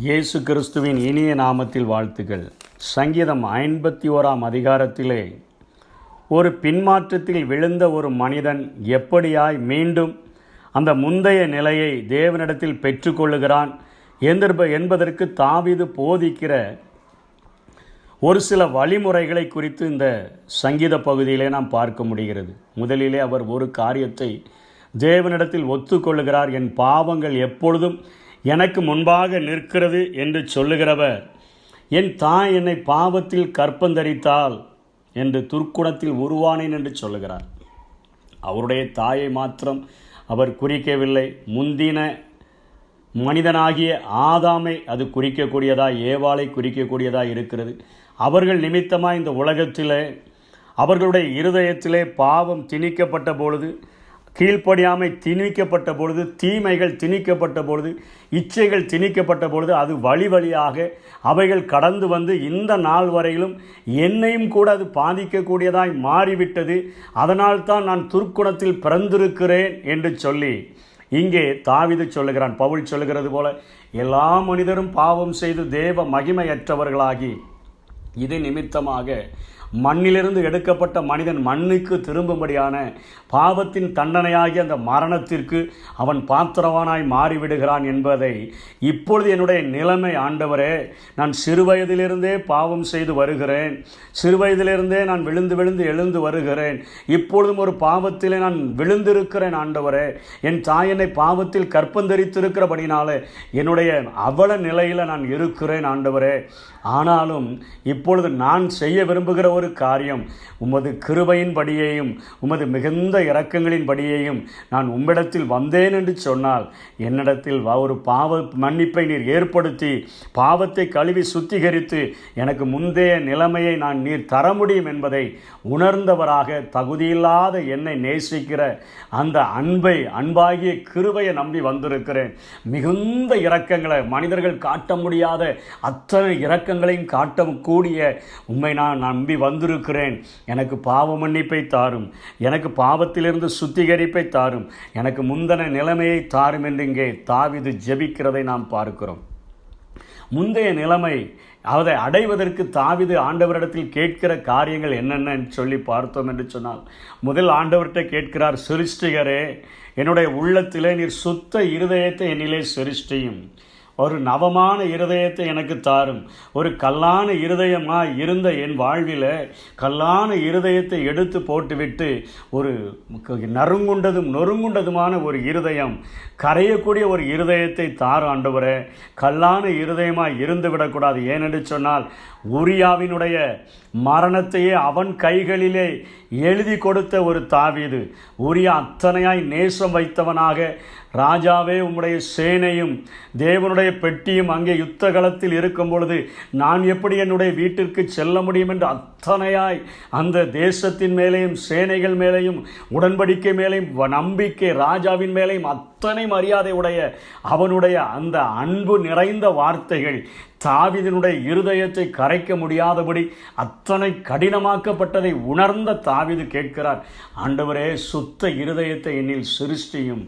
இயேசு கிறிஸ்துவின் இனிய நாமத்தில் வாழ்த்துக்கள். சங்கீதம் 51 அதிகாரத்திலே ஒரு பின்மாற்றத்தில் விழுந்த ஒரு மனிதன் எப்படியாய் மீண்டும் அந்த முந்தைய நிலையை தேவனிடத்தில் பெற்றுக்கொள்ளுகிறான் என்பதற்கு தாவீது போதிக்கிற ஒரு சில வழிமுறைகளை குறித்து இந்த சங்கீத பகுதியிலே நாம் பார்க்க முடிகிறது. முதலிலே அவர் ஒரு காரியத்தை தேவனிடத்தில் ஒத்துக்கொள்ளுகிறார். என் பாவங்கள் எப்பொழுதும் எனக்கு முன்பாக நிற்கிறது என்று சொல்லுகிறவர், என் தாய் என்னை பாவத்தில் கற்பந்தரித்தாள் என்று துர்க்குணத்தில் உருவானேன் என்று சொல்லுகிறார். அவருடைய தாயை மாத்திரம் அவர் குறிக்கவில்லை, முந்தின மனிதனாகிய ஆதாமை அது குறிக்கக்கூடியதாக, ஏவாளை குறிக்கக்கூடியதாக இருக்கிறது. அவர்கள் நிமித்தமாக இந்த உலகத்திலே அவர்களுடைய இருதயத்திலே பாவம் திணிக்கப்பட்ட பொழுது, கீழ்ப்படியாமை திணிக்கப்பட்ட பொழுது, தீமைகள் திணிக்கப்பட்ட பொழுது, இச்சைகள் திணிக்கப்பட்ட பொழுது, அது வழி வழியாக அவைகள் கடந்து வந்து இந்த நாள் வரையிலும் என்னையும் கூட அது பாதிக்கக்கூடியதாய் மாறிவிட்டது. அதனால்தான் நான் துர்க்குணத்தில் பிறந்திருக்கிறேன் என்று சொல்லி இங்கே தாவீது சொல்லுகிறான். பவுல் சொல்லுகிறது போல, எல்லா மனிதரும் பாவம் செய்து தேவ மகிமையற்றவர்களாகி இது நிமித்தமாக மண்ணிலிருந்து எடுக்கப்பட்ட மனிதன் மண்ணுக்கு திரும்பும்படியான பாவத்தின் தண்டனையாகிய அந்த மரணத்திற்கு அவன் பாத்திரவானாய் மாறிவிடுகிறான் என்பதை, இப்பொழுது என்னுடைய நிலைமை ஆண்டவரே, நான் சிறுவயதிலிருந்தே பாவம் செய்து வருகிறேன், சிறுவயதிலிருந்தே நான் விழுந்து எழுந்து வருகிறேன், இப்பொழுதும் ஒரு பாவத்திலே நான் விழுந்திருக்கிறேன் ஆண்டவரே, என் தாய் என்னை பாவத்தில் கற்பந்தரித்திருக்கிறபடினாலே என்னுடைய அவல நிலையில் நான் இருக்கிறேன் ஆண்டவரே. ஆனாலும் இப்பொழுது நான் செய்ய விரும்புகிற ஒரு காரியம், உமது கிருபையின் படியையும் உமது மிகுந்த இரக்கங்களின் படியையும் நான் உம்மிடத்தில் வந்தேன் என்று சொன்னால், என்னிடத்தில் ஒரு பாவ மன்னிப்பை நீர் ஏற்படுத்தி பாவத்தை கழுவி சுத்திகரித்து எனக்கு முந்தைய நிலைமையை நீர் தர முடியும் என்பதை உணர்ந்தவராக, தகுதியில்லாத என்னை நேசிக்கிற அந்த அன்பாகிய கிருபையை நம்பி வந்திருக்கிறேன். மிகுந்த இரக்கங்களை மனிதர்கள் காட்ட முடியாத அத்தனை இரக்கங்களையும் காட்டக்கூடிய உம்மை நான் நம்பி வந்திருக்கிறேன். எனக்கு பாவ மன்னிப்பை தாரும், எனக்கு பாவத்திலிருந்து சுத்திகரிப்பை தாரும், எனக்கு முந்தின நிலைமையை தாரும் என்று இங்கே தாவீது ஜெபிக்கிறதை நாம் பார்க்கிறோம். முந்தைய நிலைமை அதை அடைவதற்கு தாவீது ஆண்டவரிடத்தில் கேட்கிற காரியங்கள் என்னென்னு சொல்லி பார்த்தோம் என்று சொன்னால், முதல் ஆண்டவர்கிட்ட கேட்கிறார், சிருஷ்டிகரே, என்னுடைய உள்ளத்திலே நீர் சுத்த இருதயத்தை என்னிலே சிருஷ்டியும், ஒரு நவமான இருதயத்தை எனக்கு தாரும். ஒரு கல்லான இருதயமாக இருந்த என் வாழ்வில் கல்லான இருதயத்தை எடுத்து போட்டுவிட்டு ஒரு நொறுங்குண்டதுமான ஒரு இருதயம், கரையக்கூடிய ஒரு இருதயத்தை தாரும் ஆண்டவரே. கல்லான இருதயமாக இருந்து விடக்கூடாது. ஏனென்று சொன்னால், உரியாவினுடைய மரணத்தையே அவன் கைகளிலே எழுதி கொடுத்த ஒரு தாவீது, உரியா அத்தனையாய் நேசம் வைத்தவனாக, ராஜாவே உம்முடைய சேனையும் தேவனுடைய பெட்டியும் அங்கே யுத்த களத்தில் இருக்கும் பொழுது நான் எப்படி என்னுடைய வீட்டிற்கு செல்ல முடியும் என்று அத்தனையாய் அந்த தேசத்தின் மேலேயும் சேனைகள் மேலேயும் உடன்படிக்கை மேலேயும் நம்பிக்கை ராஜாவின் மேலேயும் அத்தனை மரியாதை உடைய அவனுடைய அந்த அன்பு நிறைந்த வார்த்தைகள் தாவீதினுடைய இருதயத்தை கரைக்க முடியாதபடி அத்தனை கடினமாக்கப்பட்டதை உணர்ந்த தாவீது கேட்கிறார், ஆண்டவரே, சுத்த இருதயத்தை என்னில் சிருஷ்டியும்,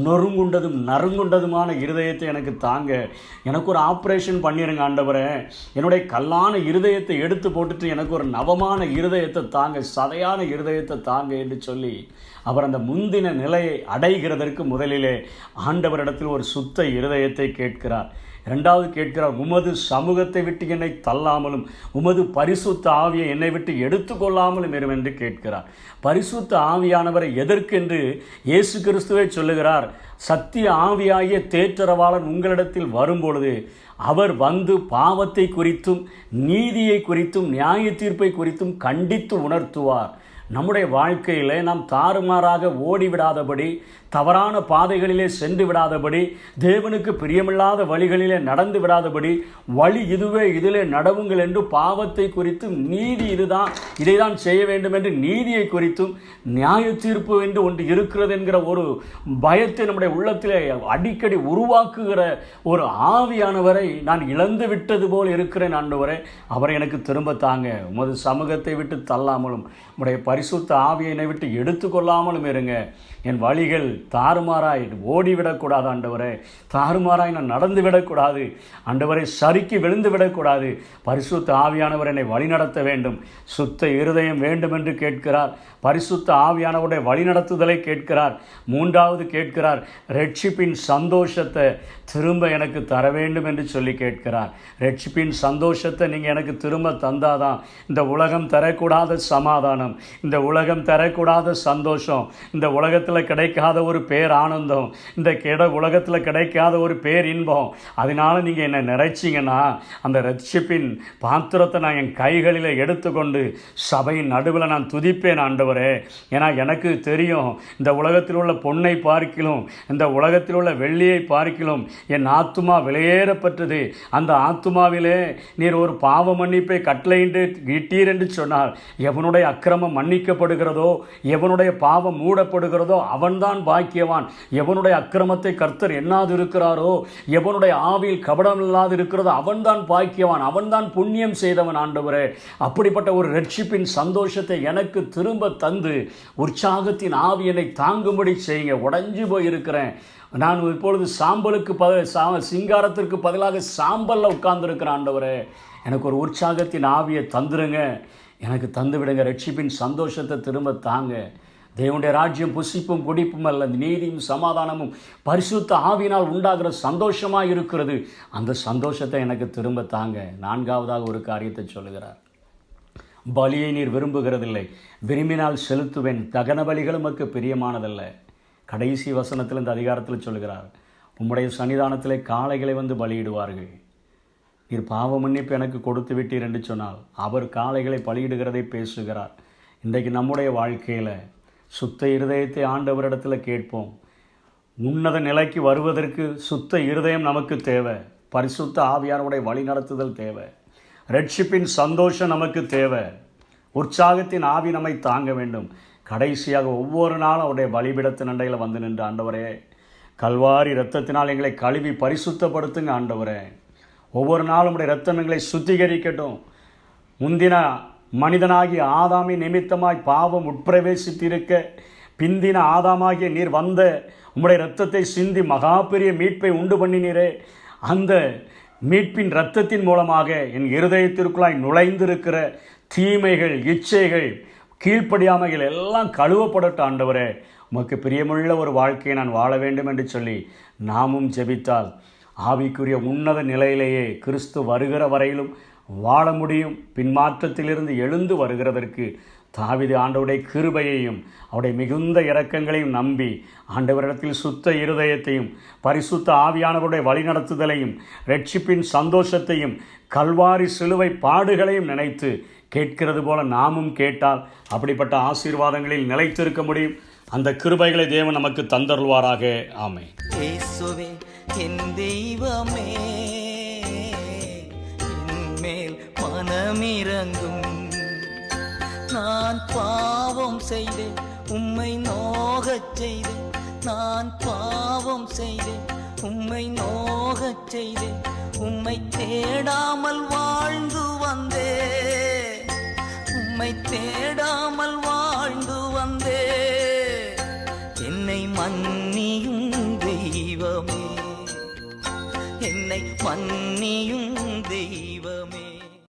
நறுங்குண்டதுமான இருதயத்தை எனக்கு தாங்க, எனக்கு ஒரு ஆப்ரேஷன் பண்ணிடுங்க ஆண்டவரே, என்னுடைய கல்லான இருதயத்தை எடுத்து போட்டுட்டு எனக்கு ஒரு நவமான இருதயத்தை தாங்க, சதையான இருதயத்தை தாங்க என்று சொல்லி அவர் அந்த முந்தின நிலையை அடைகிறதற்கு முதலிலே ஆண்டவரிடத்தில் ஒரு சுத்த இருதயத்தை கேட்கிறார். இரண்டாவது கேட்கிறார், உமது சமூகத்தை விட்டு என்னை தள்ளாமலும் உமது பரிசுத்த ஆவியை என்னை விட்டு எடுத்துக்கொள்ளாமலும் இரும் என்று கேட்கிறார். பரிசுத்த ஆவியானவரை எதற்கென்று இயேசு கிறிஸ்துவை சொல்லுகிறார், சத்திய ஆவியாகிய தேற்றரவாளன் உங்களிடத்தில் வரும்பொழுது அவர் வந்து பாவத்தை குறித்தும் நீதியை குறித்தும் நியாய தீர்ப்பை குறித்தும் கண்டித்து உணர்த்துவார். நம்முடைய வாழ்க்கையில் நாம் தாறுமாறாக ஓடிவிடாதபடி, தவறான பாதைகளிலே சென்று விடாதபடி, தேவனுக்கு பிரியமில்லாத வழிகளிலே நடந்து விடாதபடி, வழி இதுவே, இதிலே நடவுங்கள் என்று பாவத்தை குறித்தும், நீதி இதுதான், இதைதான் செய்ய வேண்டும் என்று நீதியை குறித்தும், நியாய தீர்ப்பு என்று ஒன்று இருக்கிறது என்கிற ஒரு பயத்தை நம்முடைய உள்ளத்திலே அடிக்கடி உருவாக்குகிற ஒரு ஆவியானவரை நான் இழந்து விட்டது போல் இருக்கிறேன் ஆண்டவரே, அவரை எனக்கு திரும்ப தாங்க, உமது சமூகத்தை விட்டு தள்ளாமலும் உம்முடைய பரிசுத்த ஆவியினை விட்டு எடுத்துக்கொள்ளாமலும் இருங்க, என் வழிகள் தாறுமாறாய் ஓடிவிடக்கூடாது ஆண்டவரே, தாறுமாறாய் நான் நடந்து விடக்கூடாது ஆண்டவரை, சறுக்கி விழுந்து விடக்கூடாது. பரிசுத்த ஆவியானவர் என்னை வழிநடத்த வேண்டும். சுத்த இருதயம் வேண்டும் என்று கேட்கிறார். பரிசுத்த ஆவியானவருடைய வழிநடத்துதலை கேட்கிறார். மூன்றாவது கேட்கிறார், ரட்சிப்பின் சந்தோஷத்தை திரும்ப எனக்கு தர வேண்டும் என்று சொல்லி கேட்கிறார். ரட்சிப்பின் சந்தோஷத்தை நீங்கள் எனக்கு திரும்ப தந்தாதான் இந்த உலகம் தரக்கூடாத சமாதானம், இந்த உலகம் தரக்கூடாத சந்தோஷம், இந்த உலகத்தில் கிடைக்காத ஒரு பேர் ஆனந்தம், இந்த உலகத்தில் கிடைக்காத ஒரு பேர் இன்பம், அதனால நீங்கள் என்னை நிறைச்சிங்கன்னா அந்த ரட்சிப்பின் பாத்திரத்தை நான் என் கைகளில் எடுத்துக்கொண்டு சபையின் நடுவில் நான் துதிப்பேன் ஆண்டவரே. ஏன்னா எனக்கு தெரியும், இந்த உலகத்தில் உள்ள பொன்னை பார்க்கிலும், இந்த உலகத்தில் உள்ள வெள்ளியை பார்க்கிலும் என் ஆத்துமா விலையேறப்பட்டது. அந்த ஆத்துமாவிலே நீர் ஒரு பாவ மன்னிப்பை கட்டளையிட்டு இட்டீர் என்று சொன்னார். எவனுடைய அக்கிரமம் மன்னிக்கப்படுகிறதோ, எவனுடைய பாவம் மூடப்படுகிறதோ அவன்தான் பாக்கியவான். எவனுடைய அக்கிரமத்தை கர்த்தர் எண்ணாது இருக்கிறாரோ, எவனுடைய ஆவியில் கபடம் இல்லாது இருக்கிறதோ அவன்தான் பாக்கியவான், அவன்தான் புண்ணியம் செய்தவன் ஆண்டவரே. அப்படிப்பட்ட ஒரு ரட்சிப்பின் சந்தோஷத்தை எனக்கு திரும்ப தந்து உற்சாகத்தின் ஆவியனை தாங்கும்படி செய்யுங்க. உடைஞ்சு போயிருக்கிறேன் நான், இப்பொழுது சாம்பலுக்கு சிங்காரத்திற்கு பதிலாக சாம்பலில் உட்கார்ந்துருக்கிறேன் ஆண்டவரே. எனக்கு ஒரு உற்சாகத்தின் ஆவியை தந்துருங்க, எனக்கு தந்து விடுங்க. ரட்சிப்பின் சந்தோஷத்தை திரும்ப தாங்க. தேவனுடைய ராஜ்யம் புசிப்பும் குடிப்பும் அல்ல, நீதியும் சமாதானமும் பரிசுத்த ஆவியினால் உண்டாகிற சந்தோஷமாக இருக்கிறது. அந்த சந்தோஷத்தை எனக்கு திரும்ப தாங்க. நான்காவதாக ஒரு காரியத்தை சொல்லுகிறார், பலியை நீர் விரும்புகிறதில்லை, விரும்பினால் செலுத்துவேன், தகன பலிகள் உமக்கு பிரியமானதல்ல. கடைசி வசனத்தில் இந்த அதிகாரத்தில் சொல்கிறார், உம்முடைய சன்னிதானத்திலே காளைகளை வந்து பலியிடுவார்கள். நீர் பாவ மன்னிப்பு எனக்கு கொடுத்து விட்டீர் என்று சொன்னால் அவர் காளைகளை பலியிடுகிறதை பேசுகிறார். இன்றைக்கு நம்முடைய வாழ்க்கையில் சுத்த இருதயத்தை ஆண்டவரிடத்தில் கேட்போம். உன்னத நிலைக்கு வருவதற்கு சுத்த இருதயம் நமக்கு தேவை. பரிசுத்த ஆவியானவருடைய வழி நடத்துதல் தேவை. ரட்சிப்பின் சந்தோஷம் நமக்கு தேவை. உற்சாகத்தின் ஆவி நம்மை தாங்க வேண்டும். கடைசியாக ஒவ்வொரு நாளும் அவருடைய பலிபீடத்தின் அண்டையில் வந்து நின்று, ஆண்டவரே கல்வாரி இரத்தத்தினால் எங்களை கழுவி பரிசுத்தப்படுத்துங்க ஆண்டவரே. ஒவ்வொரு நாளும் உடைய இரத்தம் எங்களை சுத்திகரிக்கட்டும். முந்தின மனிதனாகிய ஆதாமின் நிமித்தமாய் பாவம் உட்பிரவேசித்திருக்க, பிந்தின ஆதாமாகிய நீர் வந்த உம்முடைய இரத்தத்தை சிந்தி மகா பெரிய மீட்பை உண்டு பண்ணினீரே, அந்த மீட்பின் இரத்தத்தின் மூலமாக என் இருதயத்திற்குள்ளாய் நுழைந்திருக்கிற தீமைகள், இச்சைகள், கீழ்ப்படியாமைகள் எல்லாம் கழுவப்படட்டும் ஆண்டவரே. உமக்கு பிரியமுள்ள ஒரு வாழ்க்கையை நான் வாழ வேண்டும் என்று சொல்லி நாமும் ஜெபித்தால் ஆவிக்குரிய உன்னத நிலையிலேயே கிறிஸ்து வருகிற வரையிலும் வாழ முடியும். பின்மாற்றத்திலிருந்து எழுந்து வருகிறதற்கு தாவீது ஆண்டவருடைய கிருபையையும் அவருடைய மிகுந்த இரக்கங்களையும் நம்பி ஆண்டவரிடத்தில் சுத்த இருதயத்தையும் பரிசுத்த ஆவியானவருடைய வழிநடத்துதலையும் ரட்சிப்பின் சந்தோஷத்தையும் கல்வாரி சிலுவை பாடுகளையும் நினைத்து கேட்கிறது போல நாமும் கேட்டால் அப்படிப்பட்ட ஆசீர்வாதங்களில் நிலைத்திருக்க முடியும். அந்த கிருபைகளை தேவன் நமக்கு தந்தருள்வாராக. ஆமென். இயேசுவே என் தெய்வமே, என்மேல் மனமிரங்கும். நான் பாவம் செய்தேன், உம்மை நோகச் செய்தேன். நான் பாவம் செய்தேன், உம்மை நோகச் செய்தேன். உம்மை தேடாமல் வாழ்ந்து வந்தே, உம்மை தேடாமல் வாழ்ந்து வந்தே. என்னை மன்னியும் தெய்வமே, என்னை மன்னியும் தெய்வம்.